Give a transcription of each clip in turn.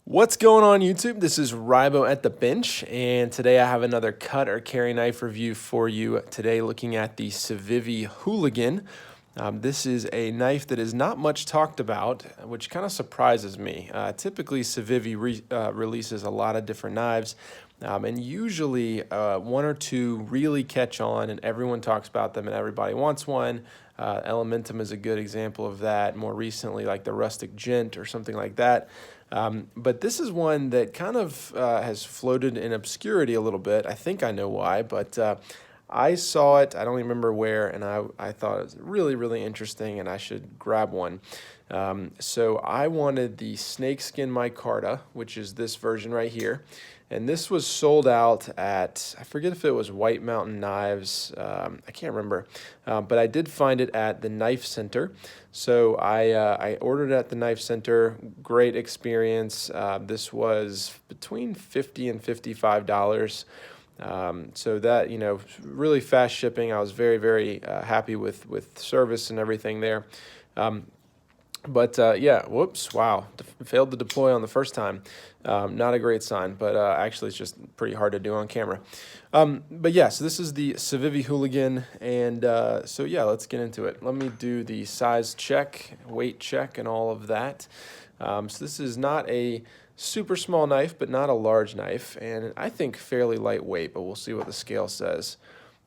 What's going on YouTube? This is Ribo at the bench, and today I have another cut or carry knife review for you. Today looking at the Civivi Hooligan. This is a knife that is not much talked about, which kind of surprises me. Typically Civivi releases a lot of different knives, and usually one or two really catch on and everyone talks about them and everybody wants one. Elementum is a good example of that. More recently, like the Rustic Gent or something like that. But this is one that kind of has floated in obscurity a little bit. I think I know why, but I saw it, I don't even remember where, and I thought it was really, really interesting and I should grab one. So I wanted the snakeskin micarta, which is this version right here. And this was sold out at, I forget if it was White Mountain Knives, I can't remember, but I did find it at the Knife Center. So I ordered it at the Knife Center, great experience. This was between $50 and $55. So that, really fast shipping. I was very, very happy with service and everything there. Yeah, whoops, wow, failed to deploy on the first time. Not a great sign, but actually it's just pretty hard to do on camera. But yeah, so this is the Civivi Hooligan, and so yeah, let's get into it. Let me do the size check, weight check, and all of that. So this is not a super small knife, but not a large knife, and I think fairly lightweight, but we'll see what the scale says.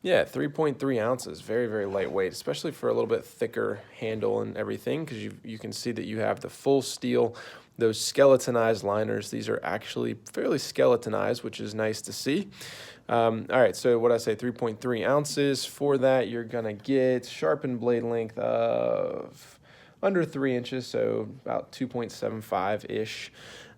Yeah, 3.3 ounces, very, very lightweight, especially for a little bit thicker handle and everything, because you can see that you have the full steel, those skeletonized liners. These are actually fairly skeletonized, which is nice to see. All right, so what I say, 3.3 ounces. For that, you're going to get sharpened blade length of under 3 inches, so about 2.75-ish.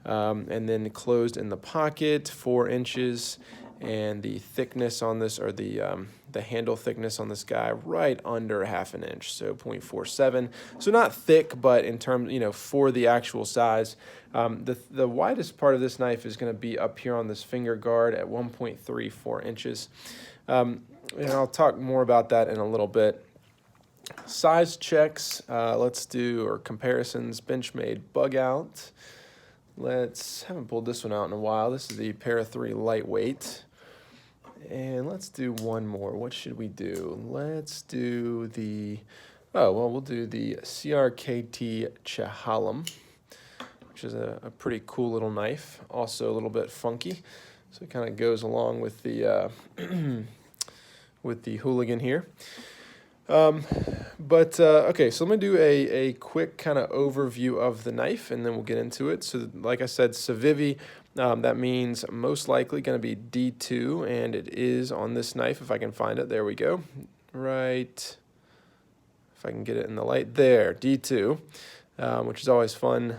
And then closed in the pocket, 4 inches. And the thickness on this, or the handle thickness on this guy, right under ½ an inch, so 0.47. So not thick, but in terms, for the actual size. The widest part of this knife is going to be up here on this finger guard at 1.34 inches. And I'll talk more about that in a little bit. Size checks, let's do, or comparisons, Benchmade bug out. Haven't pulled this one out in a while. This is the Para 3 lightweight. And let's do one more. What should we do? Let's do we'll do the CRKT Chahalum, which is a pretty cool little knife. Also a little bit funky. So it kind of goes along with the with the Hooligan here. Okay, so let me do a quick kind of overview of the knife, and then we'll get into it. So like I said, Civivi, that means most likely going to be D2, and it is on this knife, if I can find it. There we go. Right, if I can get it in the light. There, D2, which is always fun,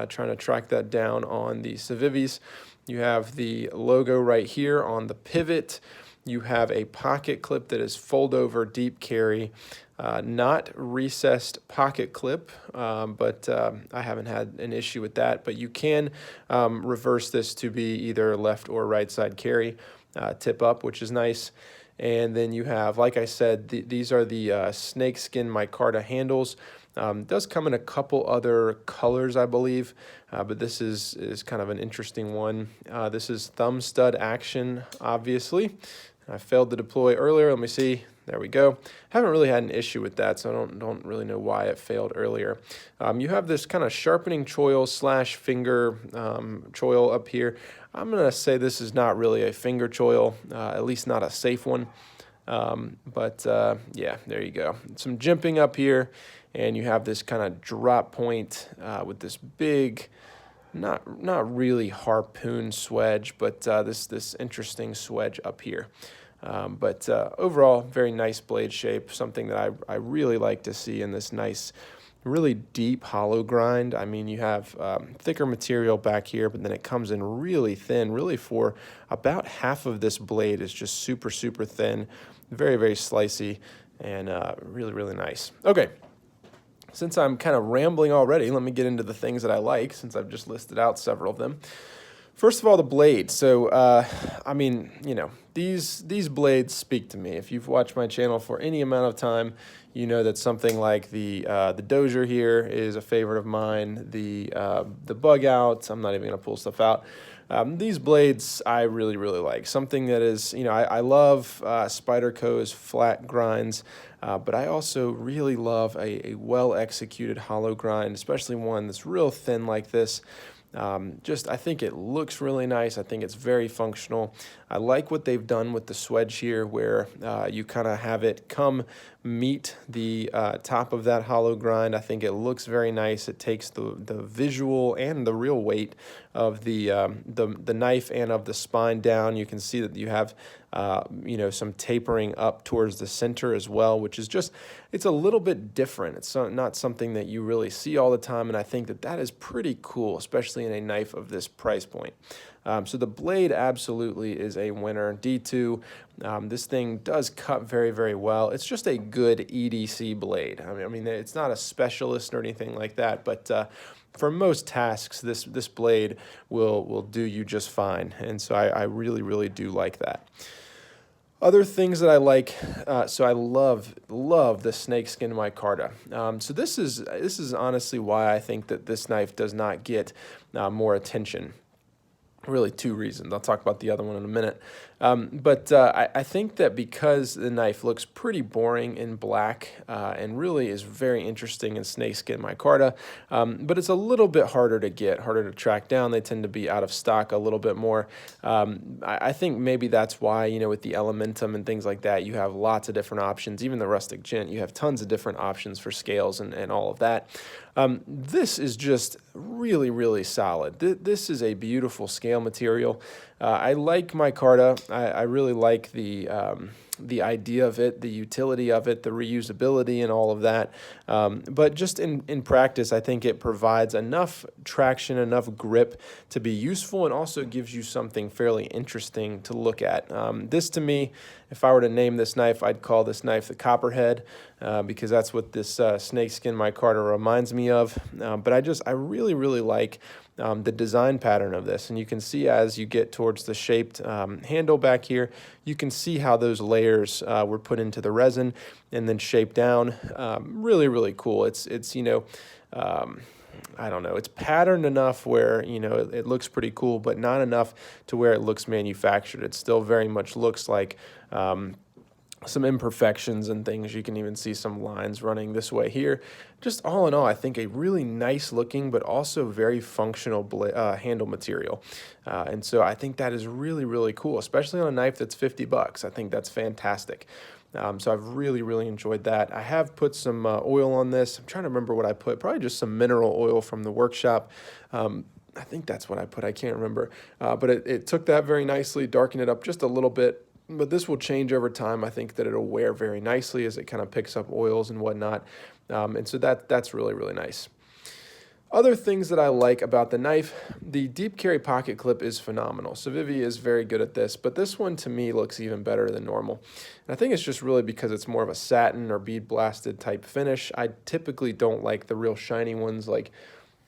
trying to track that down on the Civivis. You have the logo right here on the pivot. You have a pocket clip that is fold-over deep carry, not recessed pocket clip, but I haven't had an issue with that. But you can reverse this to be either left or right side carry, tip up, which is nice. And then you have, like I said, these are the snakeskin micarta handles. It does come in a couple other colors, I believe, but this is kind of an interesting one. This is thumb stud action, obviously. I failed to deploy earlier. Let me see. There we go. Haven't really had an issue with that, so I don't really know why it failed earlier. You have this kind of sharpening choil / finger choil up here. I'm going to say this is not really a finger choil, at least not a safe one. Yeah, there you go. Some jimping up here, and you have this kind of drop point with this big, not really harpoon swedge, but this interesting swedge up here. Overall, very nice blade shape, something that I really like to see in this nice, really deep hollow grind. I mean, you have thicker material back here, but then it comes in really thin, really for about half of this blade is just super, super thin, very, very slicey, and really, really nice. Okay. Since I'm kind of rambling already, let me get into the things that I like, since I've just listed out several of them. First of all, the blade. So, these blades speak to me. If you've watched my channel for any amount of time, you know that something like the Dozier here is a favorite of mine. The Bug Out, I'm not even gonna pull stuff out. These blades I really, really like. Something that is, I love Spyderco's flat grinds, but I also really love a well-executed hollow grind, especially one that's real thin like this. I think it looks really nice. I think it's very functional. I like what they've done with the swedge here, where you kind of have it come meet the top of that hollow grind. I think it looks very nice. It takes the visual and the real weight of the knife and of the spine down. You can see that you have some tapering up towards the center as well, which is it's a little bit different. It's not something that you really see all the time, and I think that is pretty cool, especially in a knife of this price point. So the blade absolutely is a winner. D2, this thing does cut very, very well. It's just a good EDC blade. I mean, it's not a specialist or anything like that, but for most tasks, this blade will do you just fine. And so I really, really do like that. Other things that I like, so I love the snakeskin micarta. So this is honestly why I think that this knife does not get more attention. Really, two reasons. I'll talk about the other one in a minute. I think that because the knife looks pretty boring in black and really is very interesting in snakeskin micarta, but it's a little bit harder to get, harder to track down. They tend to be out of stock a little bit more. I think maybe that's why, with the Elementum and things like that, you have lots of different options. Even the Rustic Gent, you have tons of different options for scales and all of that. This is just really, really solid. This is a beautiful scale material. I like micarta. I really like the idea of it, the utility of it, the reusability and all of that. But just in practice, I think it provides enough traction, enough grip to be useful, and also gives you something fairly interesting to look at. This, to me, if I were to name this knife, I'd call this knife the Copperhead, because that's what this snakeskin micarta reminds me of. But I really, really like the design pattern of this. And you can see as you get towards the shaped handle back here, you can see how those layers were put into the resin and then shaped down. Really, really cool. I don't know, it's patterned enough where, it looks pretty cool, but not enough to where it looks manufactured. It still very much looks like some imperfections and things. You can even see some lines running this way here. Just all in all, I think a really nice looking, but also very functional handle material. And so I think that is really, really cool, especially on a knife that's $50. I think that's fantastic. So I've really, really enjoyed that. I have put some oil on this. I'm trying to remember what I put. Probably just some mineral oil from the workshop. I think that's what I put. I can't remember. But it took that very nicely, darkened it up just a little bit. But this will change over time. I think that it'll wear very nicely as it kind of picks up oils and whatnot. And so that's really, really nice. Other things that I like about the knife, the deep carry pocket clip is phenomenal. Civivi is very good at this, but this one to me looks even better than normal. And I think it's just really because it's more of a satin or bead blasted type finish. I typically don't like the real shiny ones. Like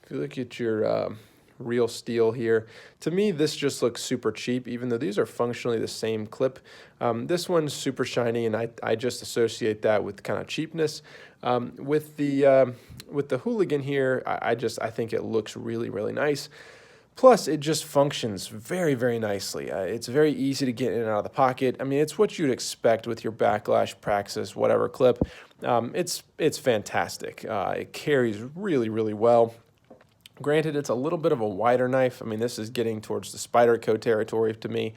if you look at your real steel here, to me this just looks super cheap, even though these are functionally the same clip. This one's super shiny, and I just associate that with kind of cheapness. With the Hooligan here, I think it looks really, really nice. Plus, it just functions very, very nicely. It's very easy to get in and out of the pocket. I mean, it's what you'd expect with your Backlash, Praxis, whatever clip. It's fantastic. It carries really, really well. Granted, it's a little bit of a wider knife. I mean, this is getting towards the Spyderco territory to me.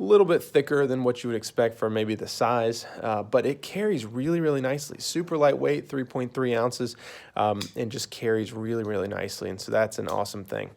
A little bit thicker than what you would expect for maybe the size, but it carries really, really nicely. Super lightweight, 3.3 ounces, and just carries really, really nicely. And so that's an awesome thing.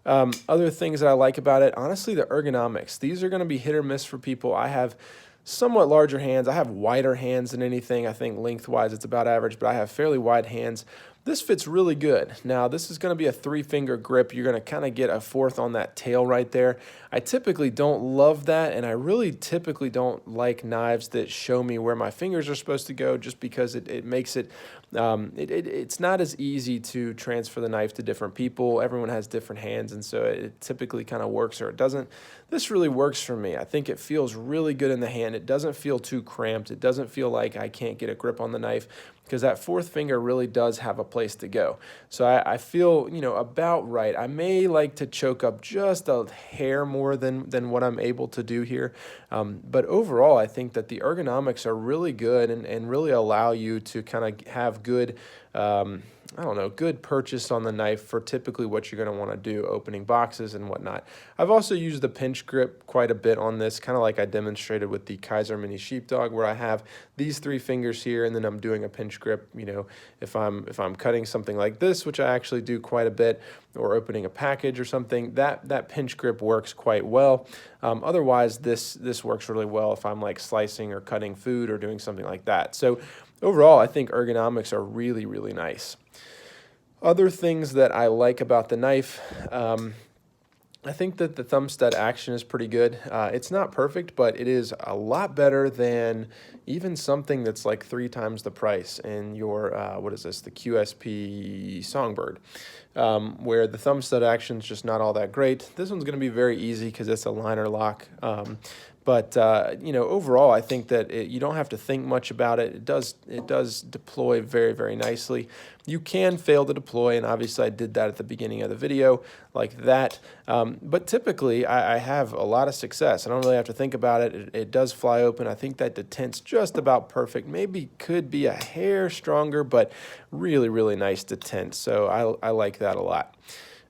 Other things that I like about it, honestly, the ergonomics. These are going to be hit or miss for people. I have somewhat larger hands. I have wider hands than anything. I think lengthwise it's about average, but I have fairly wide hands. This fits really good. Now, this is going to be a 3-finger grip. You're going to kind of get a fourth on that tail right there. I typically don't love that, and I really typically don't like knives that show me where my fingers are supposed to go, just because it makes it It's not as easy to transfer the knife to different people. Everyone has different hands, and so it typically kind of works or it doesn't. This really works for me. I think it feels really good in the hand. It doesn't feel too cramped. It doesn't feel like I can't get a grip on the knife, because that fourth finger really does have a place to go. So I feel, about right. I may like to choke up just a hair more than what I'm able to do here. But overall, I think that the ergonomics are really good and really allow you to kind of have good, good purchase on the knife for typically what you're going to want to do, opening boxes and whatnot. I've also used the pinch grip quite a bit on this, kind of like I demonstrated with the Kaiser Mini Sheepdog, where I have these three fingers here and then I'm doing a pinch grip. If I'm cutting something like this, which I actually do quite a bit, or opening a package or something, that pinch grip works quite well. Otherwise, this works really well if I'm like slicing or cutting food or doing something like that. So overall, I think ergonomics are really, really nice. Other things that I like about the knife, I think that the thumb stud action is pretty good. It's not perfect, but it is a lot better than even something that's like 3 times the price in your, what is this, the QSP Songbird, where the thumb stud action is just not all that great. This one's going to be very easy because it's a liner lock. But overall, I think that you don't have to think much about it. It does deploy very, very nicely. You can fail to deploy, and obviously I did that at the beginning of the video like that. But typically, I have a lot of success. I don't really have to think about it. It does fly open. I think that detent's just about perfect. Maybe could be a hair stronger, but really, really nice detent. So I like that a lot.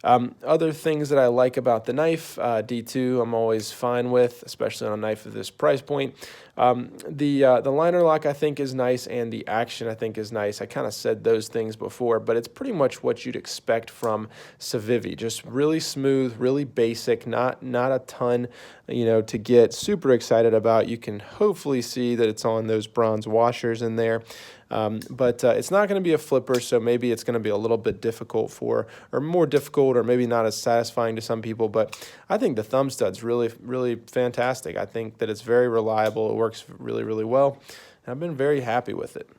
Other things that I like about the knife, D2 I'm always fine with, especially on a knife of this price point. The liner lock I think is nice, and the action I think is nice. I kind of said those things before, but it's pretty much what you'd expect from Civivi. Just really smooth, really basic, not a ton, to get super excited about. You can hopefully see that it's on those bronze washers in there. But it's not going to be a flipper, so maybe it's going to be a little bit difficult or more difficult, or maybe not as satisfying to some people. But I think the thumb stud's really, really fantastic. I think that it's very reliable. It works really, really well, and I've been very happy with it.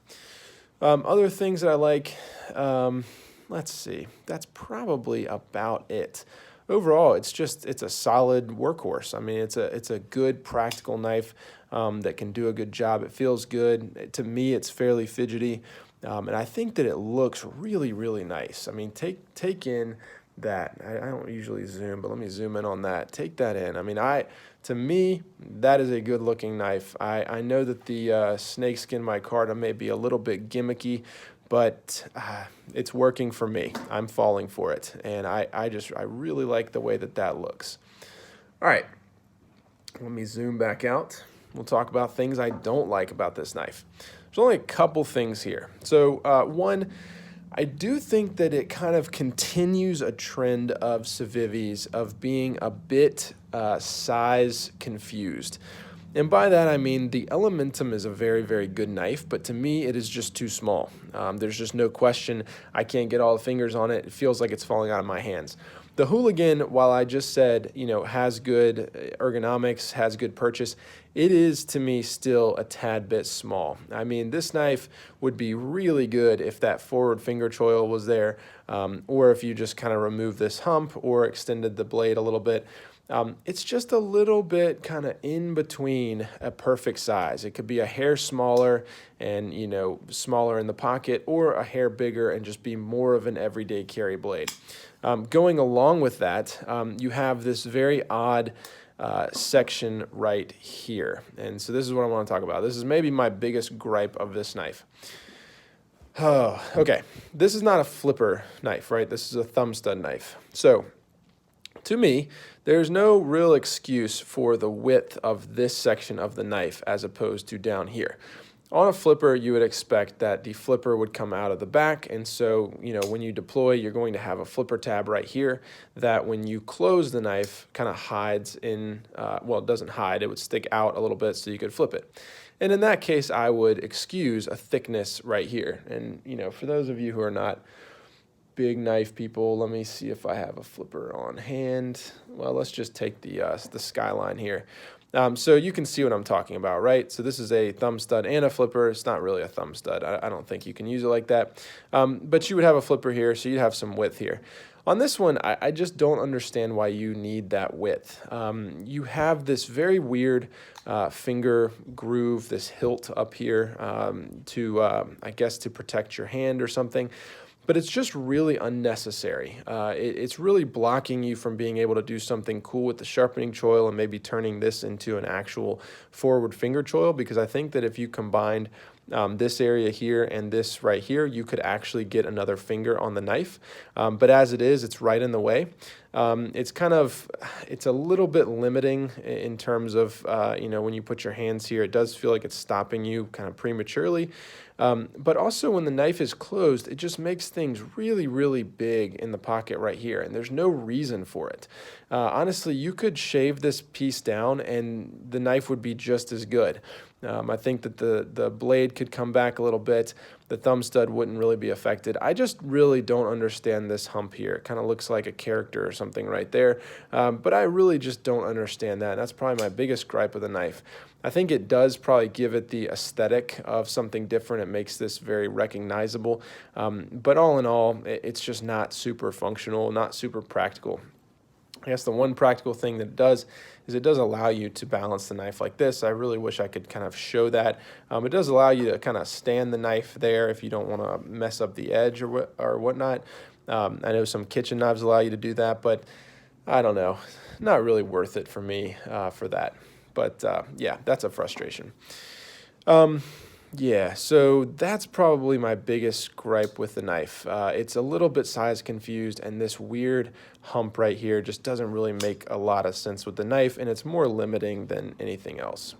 Other things that I like, let's see, that's probably about it. Overall, it's a solid workhorse. I mean, it's a good practical knife that can do a good job. It feels good. To me, it's fairly fidgety, and I think that it looks really, really nice. I mean, take in that. I don't usually zoom, but let me zoom in on that. Take that in. I mean, to me, that is a good-looking knife. I know that the snakeskin micarta may be a little bit gimmicky, but it's working for me. I'm falling for it, and I really like the way that looks. All right, let me zoom back out. We'll talk about things I don't like about this knife. There's only a couple things here. So one, I do think that it kind of continues a trend of Civivi's of being a bit size confused. And by that, I mean the Elementum is a very, very good knife, but to me, it is just too small. There's just no question. I can't get all the fingers on it. It feels like it's falling out of my hands. The Hooligan, while I just said, has good ergonomics, has good purchase, it is, to me, still a tad bit small. I mean, this knife would be really good if that forward finger choil was there, or if you just kind of remove this hump or extended the blade a little bit. It's just a little bit kind of in between a perfect size. It could be a hair smaller and, smaller in the pocket, or a hair bigger and just be more of an everyday carry blade. Going along with that, you have this very odd section right here. And so this is what I want to talk about. This is maybe my biggest gripe of this knife. Oh, okay. This is not a flipper knife, right? This is a thumb stud knife. So to me, there's no real excuse for the width of this section of the knife as opposed to down here. On a flipper, you would expect that the flipper would come out of the back, and so, when you deploy, you're going to have a flipper tab right here that when you close the knife kind of hides in, it doesn't hide, it would stick out a little bit so you could flip it. And in that case, I would excuse a thickness right here. And, for those of you who are not big knife people. Let me see if I have a flipper on hand. Well, let's just take the Skyline here. So you can see what I'm talking about, right? So this is a thumb stud and a flipper. It's not really a thumb stud. I don't think you can use it like that. But you would have a flipper here, so you'd have some width here. On this one, I just don't understand why you need that width. You have this very weird finger groove, this hilt up here I guess, to protect your hand or something. But it's just really unnecessary. It's really blocking you from being able to do something cool with the sharpening choil and maybe turning this into an actual forward finger choil, because I think that if you combined this area here and this right here, you could actually get another finger on the knife. But as it is, it's right in the way. It's a little bit limiting in terms of, when you put your hands here, it does feel like it's stopping you kind of prematurely. But also when the knife is closed, it just makes things really, really big in the pocket right here, and there's no reason for it. Honestly, you could shave this piece down and the knife would be just as good. I think that the blade could come back a little bit. The thumb stud wouldn't really be affected. I just really don't understand this hump here. It kind of looks like a character or something right there, but I really just don't understand that. That's probably my biggest gripe with the knife. I think it does probably give it the aesthetic of something different. It makes this very recognizable, but all in all, it's just not super functional, not super practical. I guess the one practical thing that it does is it does allow you to balance the knife like this. I really wish I could kind of show that. It does allow you to kind of stand the knife there if you don't want to mess up the edge or whatnot. I know some kitchen knives allow you to do that, but I don't know. Not really worth it for me for that. But yeah, that's a frustration. Yeah, so that's probably my biggest gripe with the knife. It's a little bit size confused, and this weird hump right here just doesn't really make a lot of sense with the knife, and it's more limiting than anything else.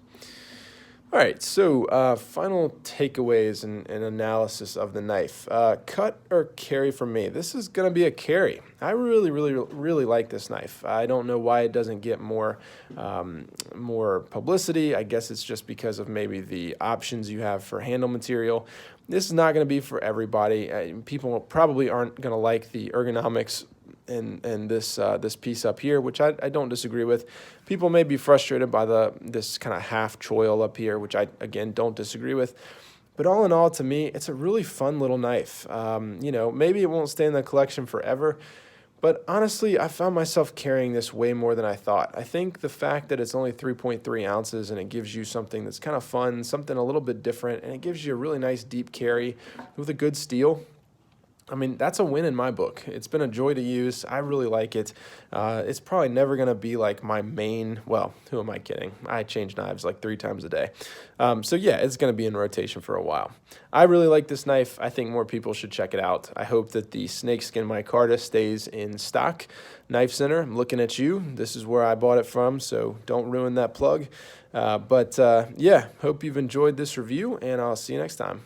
All right, so final takeaways and analysis of the knife. Cut or carry for me? This is going to be a carry. I really, really, really like this knife. I don't know why it doesn't get more publicity. I guess it's just because of maybe the options you have for handle material. This is not going to be for everybody. People probably aren't going to like the ergonomics and this piece up here, which I don't disagree with. People may be frustrated by this kind of half choil up here, which I, again, don't disagree with. But all in all, to me, it's a really fun little knife. Maybe it won't stay in the collection forever, but honestly, I found myself carrying this way more than I thought. I think the fact that it's only 3.3 ounces and it gives you something that's kind of fun, something a little bit different, and it gives you a really nice deep carry with a good steel, I mean, that's a win in my book. It's been a joy to use. I really like it. It's probably never going to be like my main, well, who am I kidding? I change knives like 3 times a day. So yeah, it's going to be in rotation for a while. I really like this knife. I think more people should check it out. I hope that the snakeskin micarta stays in stock. Knife Center, I'm looking at you. This is where I bought it from, so don't ruin that plug. Yeah, hope you've enjoyed this review, and I'll see you next time.